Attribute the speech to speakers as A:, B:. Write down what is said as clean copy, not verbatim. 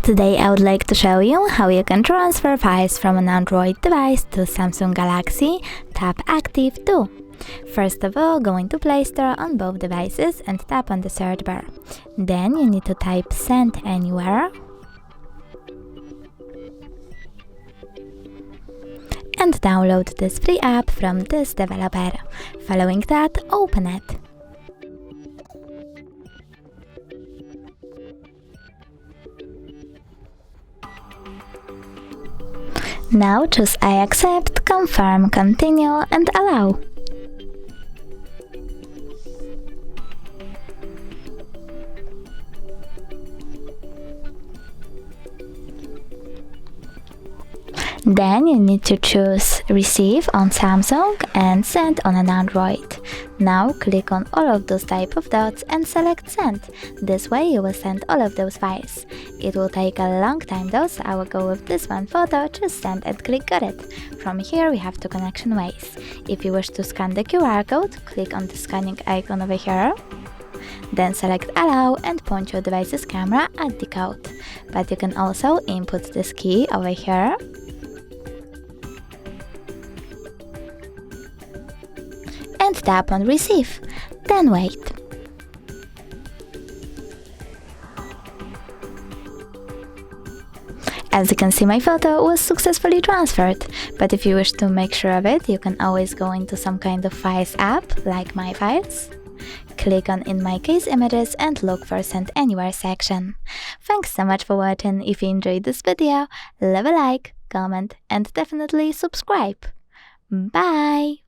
A: Today I would like to show you how you can transfer files from an Android device to Samsung Galaxy Tap Active 2. First of all, go into Play Store on both devices and tap on the search bar. Then you need to type Send Anywhere and download this free app from this developer. Following that, open it. Now choose I accept, confirm, continue and allow. Then you need to choose Receive on Samsung and Send on an Android. Now click on all of those type of dots and select Send. This way you will send all of those files. It will take a long time though, so I will go with this one photo, choose Send and click Got it. From here we have two connection ways. If you wish to scan the QR code, click on the scanning icon over here. Then select Allow and point your device's camera at the code. But you can also input this key over here. And tap on Receive, then wait. As you can see, my photo was successfully transferred, but if you wish to make sure of it, you can always go into some kind of Files app, like My Files. Click on In My Case Images and look for Send Anywhere section. Thanks so much for watching. If you enjoyed this video, leave a like, comment and definitely subscribe. Bye!